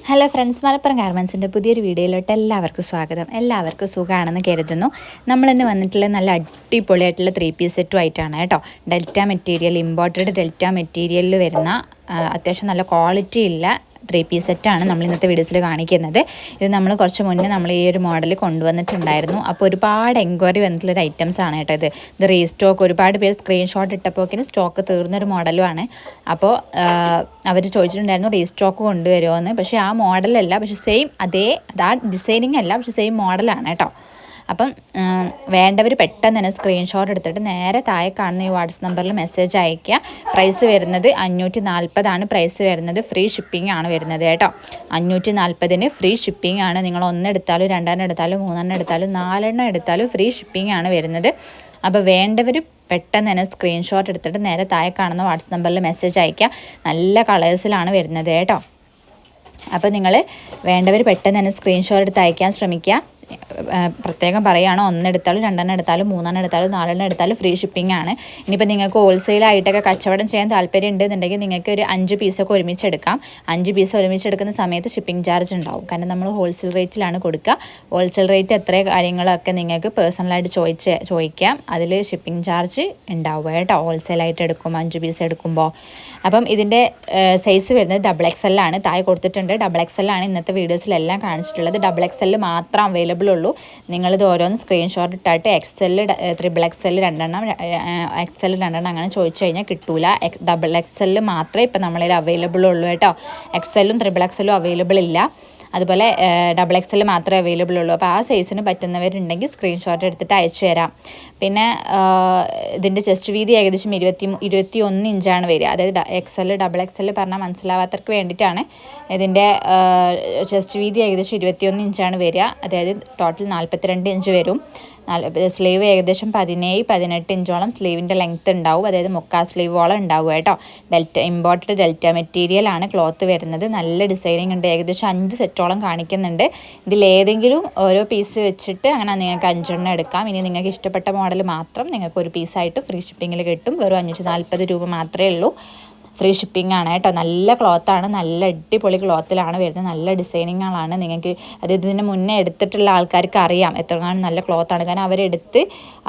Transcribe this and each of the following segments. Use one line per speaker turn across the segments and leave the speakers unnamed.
Hello friends, Malappuram ഗാർമെൻസിൻ്റെ പുതിയൊരു വീഡിയോയിലോട്ട് എല്ലാവർക്കും സ്വാഗതം. എല്ലാവർക്കും സുഖമാണെന്ന് കരുതുന്നു. നമ്മളിന്ന് വന്നിട്ടുള്ള നല്ല അടിപൊളിയായിട്ടുള്ള 3 പീസ് സെറ്റും ആയിട്ടാണ് കേട്ടോ. ഡെൽറ്റ മെറ്റീരിയൽ, ഇമ്പോർട്ടഡ് ഡെൽറ്റ മെറ്റീരിയലിൽ വരുന്ന അത്യാവശ്യം നല്ല ക്വാളിറ്റി ഉള്ള 3 പീസ് സെറ്റാണ് നമ്മൾ ഇന്നത്തെ വീഡിയോസിൽ കാണിക്കുന്നത്. ഇത് നമ്മൾ കുറച്ച് മുന്നേ നമ്മൾ ഈ ഒരു മോഡൽ കൊണ്ടുവന്നിട്ടുണ്ടായിരുന്നു. അപ്പോൾ ഒരുപാട് എൻക്വയറി വന്നിട്ടുള്ളൊരു ഐറ്റംസ് ആണ് കേട്ടോ. ഇത് റീസ്റ്റോക്ക്, ഒരുപാട് പേര് സ്ക്രീൻഷോട്ട് ഇട്ടപ്പോക്കിന് സ്റ്റോക്ക് തീർന്നൊരു മോഡലുമാണ്. അപ്പോൾ അവർ ചോദിച്ചിട്ടുണ്ടായിരുന്നു റീസ്റ്റോക്ക് കൊണ്ടുവരുമോ എന്ന്. പക്ഷേ ആ മോഡലല്ല, പക്ഷേ സെയിം ആ ഡിസൈനിങ് അല്ല, പക്ഷേ സെയിം മോഡലാണ് കേട്ടോ. അപ്പം വേണ്ടവർ പെട്ടെന്ന് തന്നെ സ്ക്രീൻഷോട്ട് എടുത്തിട്ട് നേരെ താഴെ കാണുന്ന ഈ വാട്സപ്പ് നമ്പറിൽ മെസ്സേജ് അയയ്ക്കുക. പ്രൈസ് വരുന്നത് 540 പ്രൈസ് വരുന്നത്. ഫ്രീ ഷിപ്പിംഗ് ആണ് വരുന്നത് കേട്ടോ. 540 ഫ്രീ ഷിപ്പിംഗ് ആണ്. നിങ്ങൾ 1 എടുത്താലും 2 എടുത്താലും 3 എടുത്താലും 4 എടുത്താലും ഫ്രീ ഷിപ്പിംഗ് ആണ് വരുന്നത്. അപ്പോൾ വേണ്ടവർ പെട്ടെന്ന് തന്നെ സ്ക്രീൻഷോട്ട് എടുത്തിട്ട് നേരെ താഴെ കാണുന്ന വാട്സപ്പ് നമ്പറിൽ മെസ്സേജ് അയയ്ക്കുക. നല്ല കളേഴ്സിലാണ് വരുന്നത് കേട്ടോ. അപ്പോൾ നിങ്ങൾ വേണ്ടവർ പെട്ടെന്ന് തന്നെ സ്ക്രീൻഷോട്ട് എടുത്ത് അയക്കാൻ ശ്രമിക്കുക. പ്രത്യേകം പറയുകയാണ്, 1 എടുത്താലും 2 എടുത്താലും 3 എടുത്താലും 4 എടുത്താലും ഫ്രീ ഷിപ്പിംഗ് ആണ്. ഇനിയിപ്പോൾ നിങ്ങൾക്ക് ഹോൾസെയിലായിട്ടൊക്കെ കച്ചവടം ചെയ്യാൻ താല്പര്യം ഉണ്ടെന്നുണ്ടെങ്കിൽ നിങ്ങൾക്ക് ഒരു 5 പീസൊക്കെ ഒരുമിച്ചെടുക്കാം. 5 പീസ് ഒരുമിച്ചെടുക്കുന്ന സമയത്ത് ഷിപ്പിംഗ് ചാർജ് ഉണ്ടാവും. കാരണം നമ്മൾ ഹോൾസെയിൽ റേറ്റിലാണ് കൊടുക്കുക. ഹോൾസെയിൽ റേറ്റ് എത്ര കാര്യങ്ങളൊക്കെ നിങ്ങൾക്ക് പേഴ്സണലായിട്ട് ചോദിക്കാം. അതിൽ ഷിപ്പിംഗ് ചാർജ് ഉണ്ടാവുക കേട്ടോ, ഹോൾസെയിലായിട്ട് എടുക്കുമ്പോൾ 5 പീസ് എടുക്കുമ്പോൾ. അപ്പം ഇതിൻ്റെ സൈസ് വരുന്നത് XXL ആണ്. താഴെ കൊടുത്തിട്ടുണ്ട്. XXL ആണ് ഇന്നത്തെ വീഡിയോസിലെല്ലാം കാണിച്ചിട്ടുള്ളത്. XXL മാത്രം അവൈലബിൾ ഉള്ളൂ. നിങ്ങളിത് ഓരോന്ന് സ്ക്രീൻഷോട്ട് ഇട്ടായിട്ട് XL, XXL 2 XL 2 അങ്ങനെ ചോദിച്ചു കഴിഞ്ഞാൽ കിട്ടൂല. XXL മാത്രമേ ഇപ്പം നമ്മളിൽ അവൈലബിൾ ഉള്ളൂ കേട്ടോ. XLും XXLും അവൈലബിൾ ഇല്ല. അതുപോലെ XXL മാത്രമേ അവൈലബിൾ ഉള്ളൂ. അപ്പോൾ ആ സൈസിന് പറ്റുന്നവരുണ്ടെങ്കിൽ സ്ക്രീൻഷോട്ട് എടുത്തിട്ട് അയച്ചു തരാം. പിന്നെ ഇതിൻ്റെ ചെസ്റ്റ് വീതി ഏകദേശം 21 ഇഞ്ചാണ് വരിക. അതായത് XL XXL പറഞ്ഞാൽ മനസ്സിലാവാത്തവർക്ക് വേണ്ടിയിട്ടാണ്. ഇതിൻ്റെ ചെസ്റ്റ് വീതി ഏകദേശം 21 ഇഞ്ചാണ് വരിക. അതായത് ടോട്ടൽ 42 ഇഞ്ച് വരും. സ്ലീവ് ഏകദേശം 17-18 ഇഞ്ചോളം സ്ലീവിൻ്റെ ലെങ്ത്ത് ഉണ്ടാവും. അതായത് മുക്കാൽ സ്ലീവോളം ഉണ്ടാവും കേട്ടോ. ഇമ്പോർട്ടഡ് ഡെൽറ്റ മെറ്റീരിയൽ ആണ് ക്ലോത്ത് വരുന്നത്. നല്ല ഡിസൈനിങ് ഉണ്ട്. ഏകദേശം 5 സെറ്റോളം കാണിക്കുന്നുണ്ട്. ഇതിലേതെങ്കിലും ഓരോ പീസ് വെച്ചിട്ട് അങ്ങനെ നിങ്ങൾക്ക് 5 എടുക്കാം. ഇനി നിങ്ങൾക്ക് ഇഷ്ടപ്പെട്ട മോഡൽ മാത്രം നിങ്ങൾക്ക് ഒരു പീസായിട്ട് ഫ്രീ ഷിപ്പിങ്ങിൽ കിട്ടും. വെറും 540 മാത്രമേ ഉള്ളൂ. ഫ്രീ ഷിപ്പിംഗ് ആണ് കേട്ടോ. നല്ല ക്ലോത്താണ്, നല്ല അടിപൊളി ക്ലോത്തിലാണ് വരുന്നത്. നല്ല ഡിസൈനിങ്ങുകളാണ്. നിങ്ങൾക്ക് ഇതിന് മുന്നേ എടുത്തിട്ടുള്ള ആൾക്കാർക്ക് അറിയാം എത്രയാണ് നല്ല ക്ലോത്താണ്. കാരണം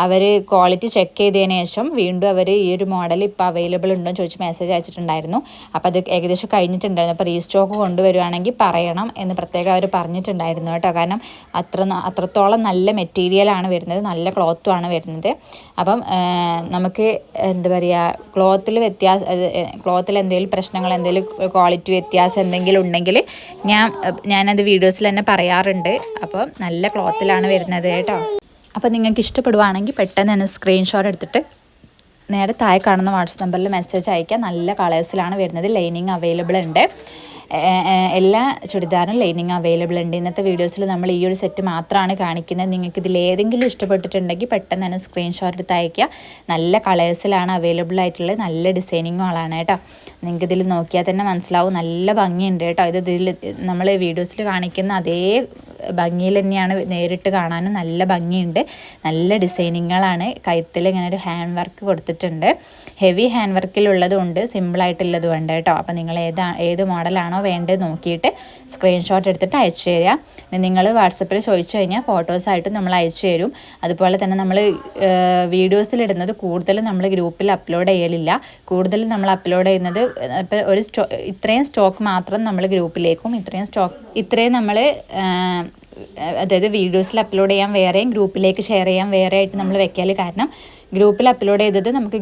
അവർ ക്വാളിറ്റി ചെക്ക് ചെയ്തതിന് ശേഷം വീണ്ടും അവർ ഈ ഒരു മോഡൽ ഇപ്പോൾ അവൈലബിൾ ഉണ്ടോ എന്ന് ചോദിച്ച് മെസ്സേജ് അയച്ചിട്ടുണ്ടായിരുന്നു. അപ്പോൾ അത് ഏകദേശം കഴിഞ്ഞിട്ടുണ്ടായിരുന്നു. അപ്പോൾ റീസ്റ്റോക്ക് കൊണ്ടുവരുവാണെങ്കിൽ പറയണം എന്ന് പ്രത്യേകം അവർ പറഞ്ഞിട്ടുണ്ടായിരുന്നു കേട്ടോ. കാരണം അത്രത്തോളം നല്ല മെറ്റീരിയലാണ് വരുന്നത്, നല്ല ക്ലോത്തുമാണ് വരുന്നത്. അപ്പം നമുക്ക് എന്താ പറയുക, ക്ലോത്തിൽ എന്തെങ്കിലും പ്രശ്നങ്ങൾ, എന്തെങ്കിലും ക്വാളിറ്റി വ്യത്യാസം എന്തെങ്കിലും ഉണ്ടെങ്കിൽ ഞാനത് വീഡിയോസിൽ തന്നെ പറയാറുണ്ട്. അപ്പോൾ നല്ല ക്ലോത്തിലാണ് വരുന്നത് കേട്ടോ. അപ്പോൾ നിങ്ങൾക്ക് ഇഷ്ടപ്പെടുവാണെങ്കിൽ പെട്ടെന്ന് തന്നെ സ്ക്രീൻഷോട്ട് എടുത്തിട്ട് നേരെ താഴെ കാണുന്ന വാട്സപ്പ് നമ്പറിൽ മെസ്സേജ് അയക്കാം. നല്ല കളേഴ്സിലാണ് വരുന്നത്. ലൈനിങ് അവൈലബിൾ ഉണ്ട്. എല്ലാ ചുരിദാറും ലൈനിങ് അവൈലബിൾ ഉണ്ട്. ഇന്നത്തെ വീഡിയോസിൽ നമ്മൾ ഈ ഒരു സെറ്റ് മാത്രമാണ് കാണിക്കുന്നത്. നിങ്ങൾക്ക് ഇതിലേതെങ്കിലും ഇഷ്ടപ്പെട്ടിട്ടുണ്ടെങ്കിൽ പെട്ടെന്ന് തന്നെ സ്ക്രീൻഷോട്ട് എടുത്ത് അയക്കുക. നല്ല കളേഴ്സിലാണ് അവൈലബിൾ ആയിട്ടുള്ളത്. നല്ല ഡിസൈനിങ്ങുകളാണ് കേട്ടോ. നിങ്ങൾക്ക് ഇതിൽ നോക്കിയാൽ തന്നെ മനസ്സിലാവും. നല്ല ഭംഗിയുണ്ട് കേട്ടോ. ഇതിൽ നമ്മൾ വീഡിയോസിൽ കാണിക്കുന്ന അതേ ഭംഗിയിൽ തന്നെയാണ് നേരിട്ട് കാണാനും നല്ല ഭംഗിയുണ്ട്. നല്ല ഡിസൈനിങ്ങുകളാണ്. കഴുത്തിൽ ഇങ്ങനെ ഒരു ഹാൻഡ് വർക്ക് കൊടുത്തിട്ടുണ്ട്. ഹെവി ഹാൻഡ് വർക്കിലുള്ളതും ഉണ്ട്, സിമ്പിളായിട്ടുള്ളതും ഉണ്ട് കേട്ടോ. അപ്പോൾ നിങ്ങൾ ഏത് മോഡലാണോ വേണ്ടത് നോക്കിയിട്ട് സ്ക്രീൻഷോട്ട് എടുത്തിട്ട് അയച്ചു തരിക. നിങ്ങൾ വാട്സപ്പിൽ ചോദിച്ചു കഴിഞ്ഞാൽ ഫോട്ടോസായിട്ട് നമ്മൾ അയച്ചു തരും. അതുപോലെ തന്നെ നമ്മൾ വീഡിയോസിലിടുന്നത് കൂടുതലും നമ്മൾ ഗ്രൂപ്പിൽ അപ്ലോഡ് ചെയ്യലില്ല. കൂടുതലും നമ്മൾ അപ്ലോഡ് ചെയ്യുന്നത് ഇപ്പോൾ ഇത്രയും സ്റ്റോക്ക് മാത്രം നമ്മൾ ഗ്രൂപ്പിലേക്കും ഇത്രയും നമ്മൾ അതായത് വീഡിയോസിൽ അപ്ലോഡ് ചെയ്യാൻ വേറെയും ഗ്രൂപ്പിലേക്ക് ഷെയർ ചെയ്യാൻ വേറെ ആയിട്ട് നമ്മൾ വെക്കാൽ. കാരണം ഗ്രൂപ്പിൽ അപ്ലോഡ് ചെയ്തത് നമുക്ക്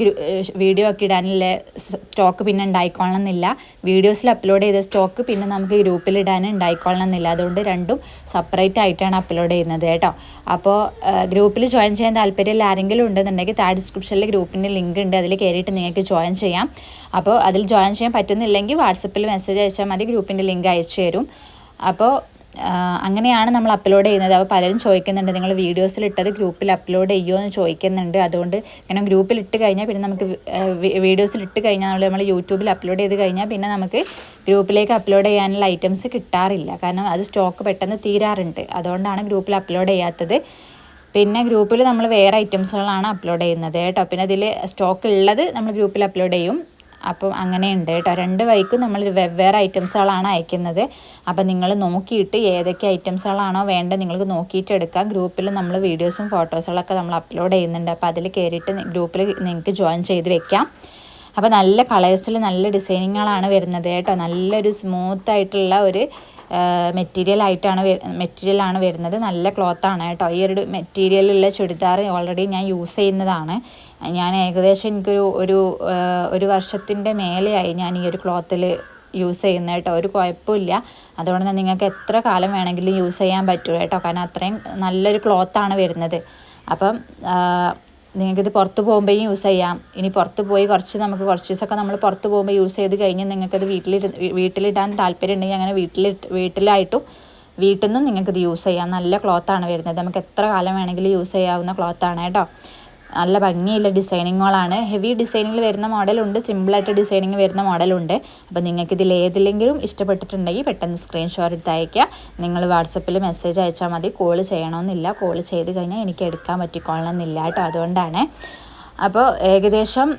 വീഡിയോ ഒക്കെ ഇടാനുള്ള സ്റ്റോക്ക് പിന്നെ ഉണ്ടായിക്കൊള്ളണമെന്നില്ല. വീഡിയോസിൽ അപ്ലോഡ് ചെയ്ത സ്റ്റോക്ക് പിന്നെ നമുക്ക് ഗ്രൂപ്പിൽ ഇടാൻ ഉണ്ടായിക്കൊള്ളണമെന്നില്ല. അതുകൊണ്ട് രണ്ടും സെപ്പറേറ്റ് ആയിട്ടാണ് അപ്ലോഡ് ചെയ്യുന്നത് കേട്ടോ. അപ്പോൾ ഗ്രൂപ്പിൽ ജോയിൻ ചെയ്യാൻ താല്പര്യമില്ല ആരെങ്കിലും ഉണ്ടെന്നുണ്ടെങ്കിൽ താഴെ ഡിസ്ക്രിപ്ഷനിൽ ഗ്രൂപ്പിൻ്റെ ലിങ്ക് ഉണ്ട്. അതിൽ കയറിയിട്ട് നിങ്ങൾക്ക് ജോയിൻ ചെയ്യാം. അപ്പോൾ അതിൽ ജോയിൻ ചെയ്യാൻ പറ്റുന്നില്ലെങ്കിൽ വാട്സപ്പിൽ മെസ്സേജ് അയച്ചാൽ മതി. ഗ്രൂപ്പിൻ്റെ ലിങ്ക് അയച്ചു തരും. അപ്പോൾ അങ്ങനെയാണ് നമ്മൾ അപ്ലോഡ് ചെയ്യുന്നത്. അപ്പോൾ പലരും ചോദിക്കുന്നുണ്ട്, നിങ്ങൾ വീഡിയോസിലിട്ടത് ഗ്രൂപ്പിൽ അപ്ലോഡ് ചെയ്യുമോ എന്ന് ചോദിക്കുന്നുണ്ട്. അതുകൊണ്ട് കാരണം ഗ്രൂപ്പിൽ ഇട്ട് കഴിഞ്ഞാൽ പിന്നെ നമുക്ക് വീഡിയോസിലിട്ട് കഴിഞ്ഞാൽ നമ്മൾ യൂട്യൂബിൽ അപ്ലോഡ് ചെയ്ത് കഴിഞ്ഞാൽ പിന്നെ നമുക്ക് ഗ്രൂപ്പിലേക്ക് അപ്ലോഡ് ചെയ്യാനുള്ള ഐറ്റംസ് കിട്ടാറില്ല. കാരണം അത് സ്റ്റോക്ക് പെട്ടെന്ന് തീരാറുണ്ട്. അതുകൊണ്ടാണ് ഗ്രൂപ്പിൽ അപ്ലോഡ് ചെയ്യാത്തത്. പിന്നെ ഗ്രൂപ്പിൽ നമ്മൾ വേറെ ഐറ്റംസുകളാണ് അപ്ലോഡ് ചെയ്യുന്നത് കേട്ടോ. പിന്നെ അതിൽ സ്റ്റോക്ക് ഉള്ളത് നമ്മൾ ഗ്രൂപ്പിൽ അപ്ലോഡ് ചെയ്യും. അപ്പം അങ്ങനെയുണ്ട് കേട്ടോ. 2 വഴിക്കും നമ്മൾ വെവ്വേറെ ഐറ്റംസുകളാണ് അയക്കുന്നത്. അപ്പം നിങ്ങൾ നോക്കിയിട്ട് ഏതൊക്കെ ഐറ്റംസുകളാണോ വേണ്ടത് നിങ്ങൾക്ക് നോക്കിയിട്ട് എടുക്കാം. ഗ്രൂപ്പിൽ നമ്മൾ വീഡിയോസും ഫോട്ടോസുകളൊക്കെ നമ്മൾ അപ്ലോഡ് ചെയ്യുന്നുണ്ട്. അപ്പോൾ അതിൽ കയറിയിട്ട് ഗ്രൂപ്പിൽ നിങ്ങൾക്ക് ജോയിൻ ചെയ്ത് വെക്കാം. അപ്പോൾ നല്ല കളേഴ്സിൽ നല്ല ഡിസൈനിങ്ങുകളാണ് വരുന്നത് കേട്ടോ. നല്ലൊരു സ്മൂത്തായിട്ടുള്ള ഒരു മെറ്റീരിയലാണ് വരുന്നത്. നല്ല ക്ലോത്താണ് കേട്ടോ. ഈ ഒരു മെറ്റീരിയലുള്ള ചുരിദാർ ഓൾറെഡി ഞാൻ യൂസ് ചെയ്യുന്നതാണ്. ഞാൻ ഏകദേശം ഒരു വർഷത്തിൻ്റെ മേലെയായി ഞാൻ ഈ ഒരു ക്ലോത്തിൽ യൂസ് ചെയ്യുന്നത് കേട്ടോ. ഒരു കുഴപ്പമില്ല. അതുകൊണ്ട് തന്നെ നിങ്ങൾക്ക് എത്ര കാലം വേണമെങ്കിലും യൂസ് ചെയ്യാൻ പറ്റും കേട്ടോ. കാരണം അത്രയും നല്ലൊരു ക്ലോത്താണ് വരുന്നത്. അപ്പം നിങ്ങൾക്കിത് പുറത്ത് പോകുമ്പോഴും യൂസ് ചെയ്യാം. ഇനി പുറത്ത് പോയി കുറച്ച് ദിവസമൊക്കെ നമ്മൾ പുറത്ത് പോകുമ്പോൾ യൂസ് ചെയ്ത് കഴിഞ്ഞ് നിങ്ങൾക്കത് വീട്ടിലിടാൻ താല്പര്യം ഉണ്ടെങ്കിൽ അങ്ങനെ വീട്ടിലായിട്ടും വീട്ടിൽ നിന്നും നിങ്ങൾക്കിത് യൂസ് ചെയ്യാം. നല്ല ക്ലോത്താണ് വരുന്നത്. നമുക്ക് എത്ര കാലം വേണമെങ്കിലും യൂസ് ചെയ്യാവുന്ന ക്ലോത്താണ് കേട്ടോ. നല്ല ഭംഗിയുള്ള ഡിസൈനിങ്ങുകളാണ്. ഹെവി ഡിസൈനിങ്ങിൽ വരുന്ന മോഡലുണ്ട്, സിമ്പിളായിട്ട് ഡിസൈനിങ് വരുന്ന മോഡലുണ്ട്. അപ്പോൾ നിങ്ങൾക്ക് ഇതിൽ ഏതിലെങ്കിലും ഇഷ്ടപ്പെട്ടിട്ടുണ്ടെങ്കിൽ പെട്ടെന്ന് സ്ക്രീൻഷോട്ട് എടുത്ത് അയയ്ക്കുക. നിങ്ങൾ വാട്സപ്പിൽ മെസ്സേജ് അയച്ചാൽ മതി. കോൾ ചെയ്യണമെന്നില്ല. കോൾ ചെയ്ത് കഴിഞ്ഞാൽ എനിക്ക് എടുക്കാൻ പറ്റിക്കൊള്ളണമെന്നില്ല കേട്ടോ. അതുകൊണ്ടാണ്. അപ്പോൾ ഏകദേശം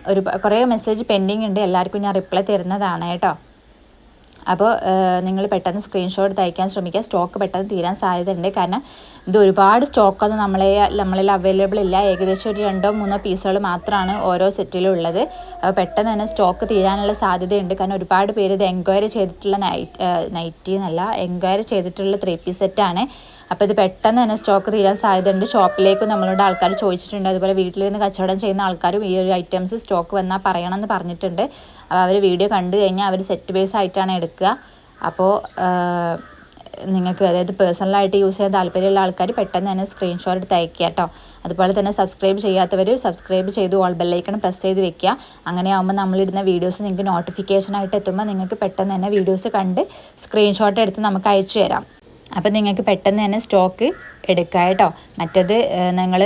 കുറേ മെസ്സേജ് പെൻഡിങ് ഉണ്ട്. എല്ലാവർക്കും ഞാൻ റിപ്ലൈ തരുന്നതാണ് കേട്ടോ. അപ്പോൾ നിങ്ങൾ പെട്ടെന്ന് സ്ക്രീൻഷോട്ട് അയക്കാൻ ശ്രമിക്കുക. സ്റ്റോക്ക് പെട്ടെന്ന് തീരാൻ സാധ്യതയുണ്ട്. കാരണം ഇത് ഒരുപാട് സ്റ്റോക്കൊന്നും നമ്മളിൽ അവൈലബിൾ ഇല്ല. ഏകദേശം ഒരു 2-3 പീസുകൾ മാത്രമാണ് ഓരോ സെറ്റിലും ഉള്ളത്. അപ്പോൾ പെട്ടെന്ന് തന്നെ സ്റ്റോക്ക് തീരാനുള്ള സാധ്യതയുണ്ട്. കാരണം ഒരുപാട് പേര് ഇത് എൻക്വയറി ചെയ്തിട്ടുള്ള നൈറ്റി എന്നല്ല, എൻക്വയറി ചെയ്തിട്ടുള്ള 3 പീസ് സെറ്റാണ്. അപ്പോൾ ഇത് പെട്ടെന്ന് തന്നെ സ്റ്റോക്ക് തീരാൻ സാധ്യതയുണ്ട്. ഷോപ്പിലേക്ക് നമ്മളോട് ആൾക്കാർ ചോദിച്ചിട്ടുണ്ട്. അതുപോലെ വീട്ടിലിരുന്ന് കച്ചവടം ചെയ്യുന്ന ആൾക്കാരും ഈ ഒരു ഐറ്റംസ് സ്റ്റോക്ക് വന്നാൽ പറയണമെന്ന് പറഞ്ഞിട്ടുണ്ട്. അപ്പോൾ അവർ വീഡിയോ കണ്ടു കഴിഞ്ഞാൽ അവർ സെറ്റ് ബേസ് ആയിട്ടാണ് എടുക്കുക. അപ്പോൾ നിങ്ങൾക്ക് അതായത് പേഴ്സണലായിട്ട് യൂസ് ചെയ്യാൻ താല്പര്യമുള്ള ആൾക്കാർ പെട്ടെന്ന് തന്നെ സ്ക്രീൻഷോട്ട് എടുത്ത് അയക്കുക കേട്ടോ. അതുപോലെ തന്നെ സബ്സ്ക്രൈബ് ചെയ്യാത്തവർ സബ്സ്ക്രൈബ് ചെയ്ത് ഓൾ ബെല്ലൈക്കൺ പ്രസ് ചെയ്ത് വെക്കുക. അങ്ങനെയാകുമ്പോൾ നമ്മളിടുന്ന വീഡിയോസ് നിങ്ങൾക്ക് നോട്ടിഫിക്കേഷനായിട്ട് എത്തുമ്പോൾ നിങ്ങൾക്ക് പെട്ടെന്ന് തന്നെ വീഡിയോസ് കണ്ട് സ്ക്രീൻഷോട്ട് എടുത്ത് നമുക്ക് അയച്ചു തരാം. അപ്പം നിങ്ങൾക്ക് പെട്ടെന്ന് തന്നെ സ്റ്റോക്ക് എടുക്കുക കേട്ടോ. മറ്റത് നിങ്ങൾ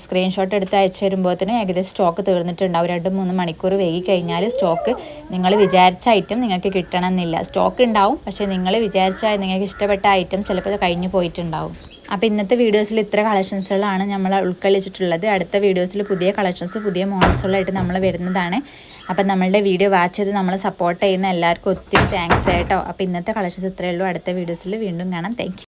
സ്ക്രീൻഷോട്ട് എടുത്ത് അയച്ചു തരുമ്പോഴത്തേന് ഏകദേശം സ്റ്റോക്ക് തീർന്നിട്ടുണ്ടാവും. 2-3 മണിക്കൂർ വൈകി കഴിഞ്ഞാൽ സ്റ്റോക്ക് നിങ്ങൾ വിചാരിച്ച ഐറ്റം നിങ്ങൾക്ക് കിട്ടണമെന്നില്ല. സ്റ്റോക്ക് ഉണ്ടാവും, പക്ഷേ നിങ്ങൾ വിചാരിച്ച നിങ്ങൾക്ക് ഇഷ്ടപ്പെട്ട ഐറ്റം ചിലപ്പോൾ കഴിഞ്ഞു പോയിട്ടുണ്ടാവും. അപ്പോൾ ഇന്നത്തെ വീഡിയോസിൽ ഇത്ര കളക്ഷൻസുകളാണ് നമ്മൾ ഉൾക്കൊള്ളിച്ചിട്ടുള്ളത്. അടുത്ത വീഡിയോസിൽ പുതിയ കളക്ഷൻസ് പുതിയ മോഡൽസുകളായിട്ട് നമ്മൾ വരുന്നതാണ്. അപ്പം നമ്മളുടെ വീഡിയോ വാച്ച് ചെയ്ത് നമ്മളെ സപ്പോർട്ട് ചെയ്യുന്ന എല്ലാവർക്കും ഒത്തിരി താങ്ക്സ് കേട്ടോ. അപ്പോൾ ഇന്നത്തെ കളക്ഷൻസ് ഇത്രയേ ഉള്ളൂ. അടുത്ത വീഡിയോസിൽ വീണ്ടും കാണാം. Thank you.